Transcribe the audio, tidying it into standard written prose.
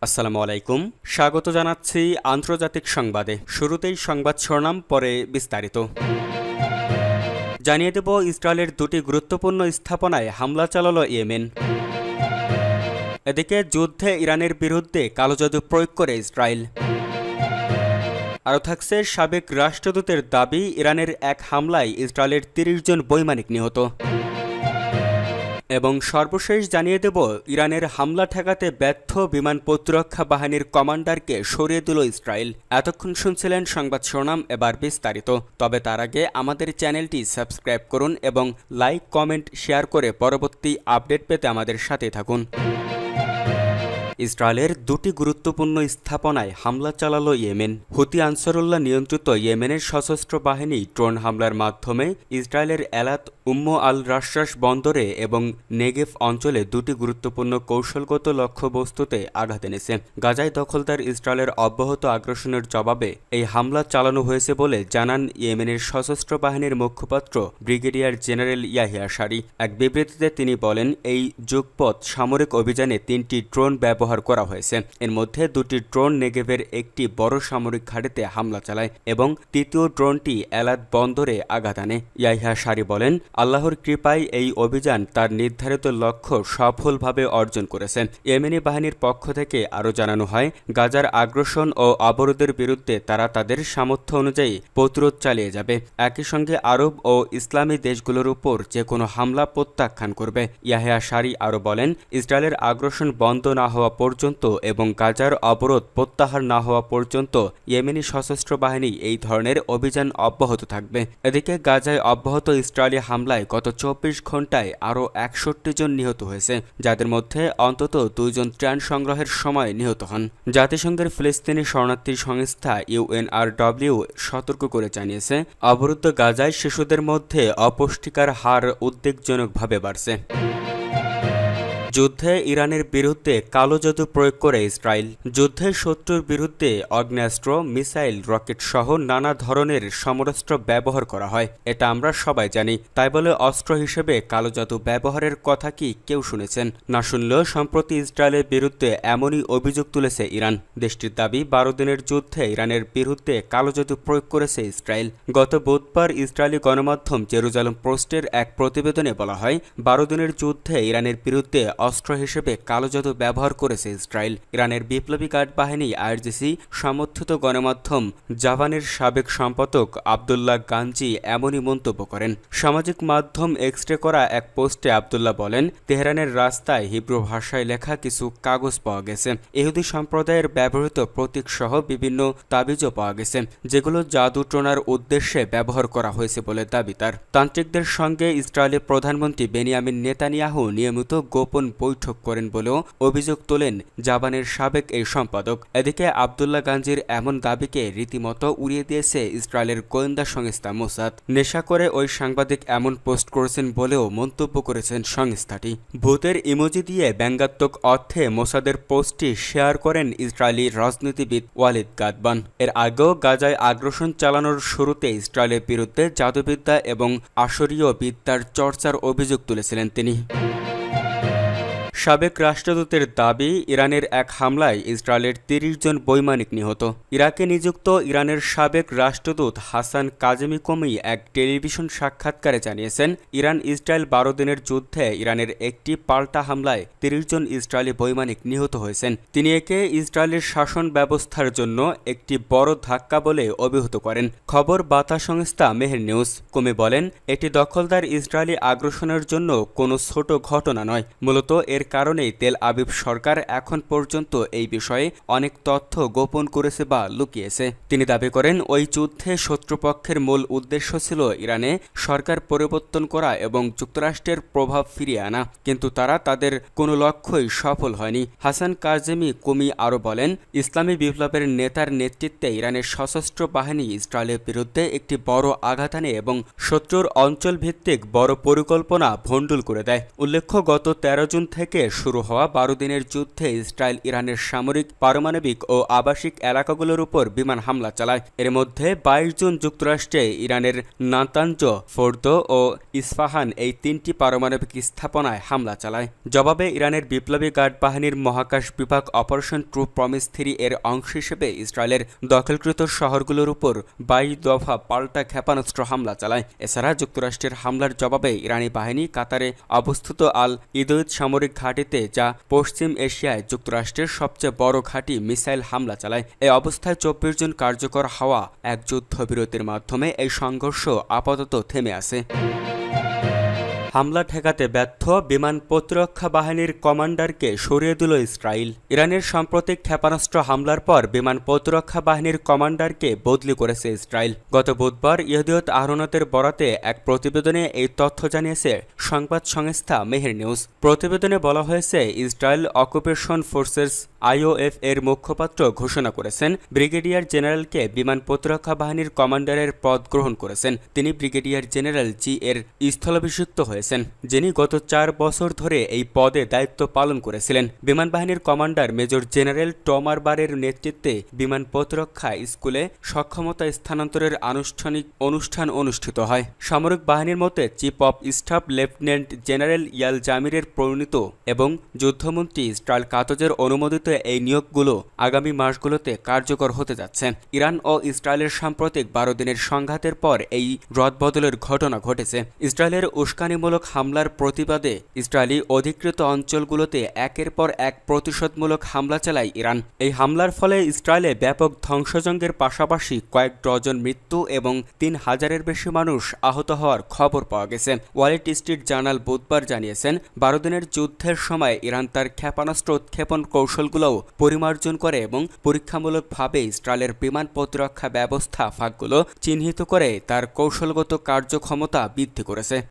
আসসালামু আলাইকুম। স্বাগত জানাচ্ছি আন্তর্জাতিক সংবাদে। শুরুতেই সংবাদ শিরোনাম, পরে বিস্তারিত। জানিয়ে দেব, ইসরায়েলের দুটি গুরুত্বপূর্ণ স্থাপনায় হামলা চালালো ইয়েমেন। এদিকে যুদ্ধে ইরানের বিরুদ্ধে কালো জাদু প্রয়োগ করে ইসরায়েল। আরও থাকছে, সাবেক রাষ্ট্রদূতের দাবি ইরানের এক হামলায় ইসরায়েলের ৩০ জন বৈমানিক নিহত। এবং সর্বশেষ জানিয়ে দেব, ইরানের হামলা ঠেকাতে ব্যর্থ বিমান প্রতিরক্ষা বাহিনীর কমান্ডারকে সরিয়ে দিল ইসরায়েল। এতক্ষণ শুনছিলেন সংবাদ শিরোনাম, এবার বিস্তারিত। তবে তার আগে আমাদের চ্যানেলটি সাবস্ক্রাইব করুন এবং লাইক, কমেন্ট, শেয়ার করে পরবর্তী আপডেট পেতে আমাদের সাথে থাকুন। ইসরায়েলের দুটি গুরুত্বপূর্ণ স্থাপনায় হামলা চালালো ইয়েমেন। হুতি আনসারুল্লাহ নিয়ন্ত্রিত ইয়েমেনের সশস্ত্র বাহিনী ড্রোন হামলার মাধ্যমে ইসরায়েলের এলাত উম্মু আল রাশাস বন্দরে এবং নেগেভ অঞ্চলে দুটি গুরুত্বপূর্ণ কৌশলগত লক্ষ্যবস্তুতে আঘাত এনেছে। গাজায় দখলদার ইসরায়েলের অব্যাহত আগ্রাসনের জবাবে এই হামলা চালানো হয়েছে বলে জানান ইয়েমেনের সশস্ত্র বাহিনীর মুখপাত্র ব্রিগেডিয়ার জেনারেল ইয়াহিয়া সারি। এক বিবৃতিতে তিনি বলেন, এই যুগপৎ সামরিক অভিযানে ৩টি ড্রোন ব্যবহার করা হয়েছে। এর মধ্যে দুটি ড্রোন নেগেভের একটি বড় সামরিক ঘাঁটিতে হামলা চালায় এবং তৃতীয় ড্রোনটি এলাত বন্দরে আঘাত আনে। ইয়াহিয়া সারি বলেন, আল্লাহর কৃপায় এই অভিযান তার নির্ধারিত লক্ষ্য সফলভাবে অর্জন করেছে। ইয়েমেনি বাহিনীর পক্ষ থেকে আরও জানানো হয়, গাজার আগ্রাসন ও অবরোধের বিরুদ্ধে তারা তাদের সামর্থ্য অনুযায়ী প্রতিরোধ চালিয়ে যাবে। একই সঙ্গে আরব ও ইসলামী দেশগুলোর উপর যে কোনো হামলা প্রত্যাখ্যান করবে। ইয়াহিয়া সারি আরও বলেন, ইসরায়েলের আগ্রাসন বন্ধ না হওয়া পর্যন্ত এবং গাজার অবরোধ প্রত্যাহার না হওয়া পর্যন্ত ইয়েমেনি সশস্ত্র বাহিনী এই ধরনের অভিযান অব্যাহত থাকবে। এদিকে গাজায় অব্যাহত ইসরায়েলি হামলায় গত ২৪ ঘণ্টায় আরও ৬১ জন নিহত হয়েছে, যাদের মধ্যে অন্তত ২ জন ত্রাণ সংগ্রহের সময় নিহত হন। জাতিসংঘের ফিলিস্তিনি শরণার্থী সংস্থা UNRW সতর্ক করে জানিয়েছে, অবরুদ্ধ গাজায় শিশুদের মধ্যে অপুষ্টিকার হার উদ্বেগজনকভাবে বাড়ছে। যুদ্ধে ইরানের বিরুদ্ধে কালো জাদু প্রয়োগ করে ইসরায়েল। যুদ্ধে শত্রুর বিরুদ্ধে আগ্নেয়াস্ত্র, মিসাইল, রকেট সহ নানা ধরনের সমরাস্ত্র ব্যবহার করা হয়, এটা আমরা সবাই জানি। তাই বলে অস্ত্র হিসেবে কালো জাদু ব্যবহারের কথা কি কেউ শুনেছেন? না শুনলেও সম্প্রতি ইসরায়েলের বিরুদ্ধে এমনই অভিযোগ তুলেছে ইরান। দেশটির দাবি, ১২ দিনের যুদ্ধে ইরানের বিরুদ্ধে কালো জাদু প্রয়োগ করেছে ইসরায়েল। গত বুধবার ইসরায়েলি গণমাধ্যম জেরুজালেম পোস্টের এক প্রতিবেদনে বলা হয়, ১২ দিনের যুদ্ধে ইরানের বিরুদ্ধে অস্ত্র হিসেবে কালো জাদু ব্যবহার করেছে ইসরায়েল। ইরানের বিপ্লবী গার্ড বাহিনী IRGC সমর্থিত গণমাধ্যম জাভানের সাবেক সম্পাদক আবদুল্লাহ গাঞ্জি এমনই মন্তব্য করেন। সামাজিক মাধ্যম এক্সরে করা এক পোস্টে আবদুল্লাহ বলেন, তেহরানের রাস্তায় হিব্রু ভাষায় লেখা কিছু কাগজ পাওয়া গেছে। ইহুদি সম্প্রদায়ের ব্যবহৃত প্রতীক সহ বিভিন্ন তাবিজও পাওয়া গেছে, যেগুলো জাদু টোনার উদ্দেশ্যে ব্যবহার করা হয়েছে বলে দাবি তার। তান্ত্রিকদের সঙ্গে ইসরায়েলের প্রধানমন্ত্রী বেনিয়ামিন নেতানিয়াহু নিয়মিত গোপন বৈঠক করেন বলেও অভিযোগ তোলেন জাবানের সাবেক এই সম্পাদক। এদিকে আবদুল্লাহ গাঞ্জির এমন দাবিকে রীতিমতো উড়িয়ে দিয়েছে ইসরায়েলের গোয়েন্দা সংস্থা মোসাদ। নেশা করে ওই সাংবাদিক এমন পোস্ট করেছেন বলেও মন্তব্য করেছেন সংস্থাটি। ভূতের ইমোজি দিয়ে ব্যঙ্গাত্মক অর্থে মোসাদের পোস্টটি শেয়ার করেন ইসরায়েলি রাজনীতিবিদ ওয়ালিদ গাদবান। এর আগেও গাজায় আগ্রাসন চালানোর শুরুতে ইসরায়েলের বিরুদ্ধে জাদুবিদ্যা এবং আসরীয় বিদ্যার চর্চার অভিযোগ তুলেছিলেন তিনি। সাবেক রাষ্ট্রদূতের দাবি, ইরানের এক হামলায় ইসরায়েলের ৩০ জন বৈমানিক নিহত। ইরাকে নিযুক্ত ইরানের সাবেক রাষ্ট্রদূত হাসান কাজেমি কমি এক টেলিভিশন সাক্ষাৎকারে জানিয়েছেন, ইরান ইসরায়েল ১২ দিনের যুদ্ধে ইরানের একটি পাল্টা হামলায় ৩০ জন ইসরায়েলি বৈমানিক নিহত হয়েছেন। তিনি একে ইসরায়েলের শাসন ব্যবস্থার জন্য একটি বড় ধাক্কা বলে অভিহিত করেন। খবর বার্তা সংস্থা মেহের নিউজ। কমি বলেন, এটি দখলদার ইসরায়েলি আগ্রাসনের জন্য কোনো ছোট ঘটনা নয়। মূলত এর কারণেই তেল আবিব সরকার এখন পর্যন্ত এই বিষয়ে অনেক তথ্য গোপন করেছে বা লুকিয়েছে। তিনি দাবি করেন, ওই যুদ্ধে শত্রুপক্ষের মূল উদ্দেশ্য ছিল ইরানে সরকার পরিবর্তন করা এবং যুক্তরাষ্ট্রের প্রভাব ফিরিয়ে আনা, কিন্তু তারা তাদের কোনো লক্ষ্যই সফল হয়নি। হাসান কাজেমি কমি আরও বলেন, ইসলামী বিপ্লবের নেতার নেতৃত্বে ইরানের সশস্ত্র বাহিনী ইসরায়েলের বিরুদ্ধে একটি বড় আঘাত আনে এবং শত্রুর অঞ্চল ভিত্তিক বড় পরিকল্পনা ভণ্ডুল করে দেয়। উল্লেখ্য, গত ১৩ জুন থেকে থেকে শুরু হওয়া 12 দিনের যুদ্ধে ইসরায়েল ইরানের সামরিক, পারমাণবিক ও আবাসিক এলাকাগুলোর উপর বিমান হামলা চালায়। এর মধ্যে 22 জুন যুক্তরাষ্ট্রে ইরানের নাতানজ, ফোর্দো ও ইস্পাহান এই 3টি পারমাণবিক স্থাপনায় হামলা চালায়। জবাবে ইরানের বিপ্লবী গার্ড বাহিনীর মহাকাশ বিভাগ অপারেশন ট্রু প্রমিস 3 এর অংশ হিসেবে ইসরায়েলের দখলকৃত শহরগুলোর উপর 22 দফা পাল্টা ক্ষেপণাস্ত্র হামলা চালায়। এছাড়া যুক্তরাষ্ট্রের হামলার জবাবে ইরানি বাহিনী কাতারে অবস্থিত আল ইদৈদ সামরিক ঘাঁটিতে, যা পশ্চিম এশিয়ায় যুক্তরাষ্ট্রের সবচেয়ে বড় ঘাঁটি, মিসাইল হামলা চালায়। এই অবস্থায় 24 জন কার্যকর হওয়া এক যুদ্ধবিরতির মাধ্যমে এই সংঘর্ষ আপাতত থেমে আছে। হামলা ঠেকাতে ব্যর্থ বিমান প্রতিরক্ষা বাহিনীর কমান্ডারকে সরিয়ে দিল ইসরায়েল। ইরানের সাম্প্রতিক ক্ষেপণাস্ত্র হামলার পর বিমান প্রতিরক্ষা বাহিনীর কমান্ডারকে বদলি করেছে ইসরায়েল। গত বুধবার ইহুদিয়ত আহরোনতের বরাতে এক প্রতিবেদনে এই তথ্য জানিয়েছে সংবাদ সংস্থা মেহের নিউজ। প্রতিবেদনে বলা হয়েছে, ইসরায়েল অকুপেশন ফোর্সেস IOF এর মুখপাত্র ঘোষণা করেছেন ব্রিগেডিয়ার জেনারেলকে বিমান প্রতিরক্ষা বাহিনীর কমান্ডারের পদ গ্রহণ করেছেন। তিনি ব্রিগেডিয়ার জেনারেল জি এর স্থলাভিষিক্ত হয়েছেন, যিনি গত 4 বছর ধরে এই পদে দায়িত্ব পালন করেছিলেন। বিমান বাহিনীর কমান্ডার মেজর জেনারেল টমার বারের নেতৃত্বে বিমান প্রতিরক্ষা স্কুলে সক্ষমতা স্থানান্তরের আনুষ্ঠানিক অনুষ্ঠান অনুষ্ঠিত হয়। সামরিক বাহিনীর মতে chief of staff lieutenant general Eyal জামিরের প্রণীত এবং যুদ্ধমন্ত্রী ইসরায়েল কাতজের অনুমোদিত এই নিয়োগগুলো আগামী মাসগুলোতে কার্যকর হতে যাচ্ছে। ইরান ও ইসরায়েলের সাম্প্রতিক 12 দিনের সংঘাতের পর এই রদবদলের ঘটনা ঘটেছে। ইসরায়েলের উস্কানিমূলক হামলার প্রতিবাদে ইসরায়েলি অধিকৃত অঞ্চলগুলোতে একের পর এক প্রতিশোধমূলক হামলা চালায় ইরান। এই হামলার ফলে ইসরায়েলে ব্যাপক ধ্বংসযজ্ঞের পাশাপাশি কয়েক ডজন মৃত্যু এবং 3000-এর বেশি মানুষ আহত হওয়ার খবর পাওয়া গেছে। ওয়াল স্ট্রিট জার্নাল বুধবার জানিয়েছেন, 12 দিনের যুদ্ধের সময় ইরান তার ক্ষেপণাস্ত্র উৎক্ষেপণ কৌশলগুলোও পরিমার্জন করে এবং পরীক্ষামূলকভাবে ইসরায়েলের বিমান প্রতিরক্ষা ব্যবস্থা ফাঁকগুলো চিহ্নিত করে তার কৌশলগত কার্যক্ষমতা বৃদ্ধি করেছে।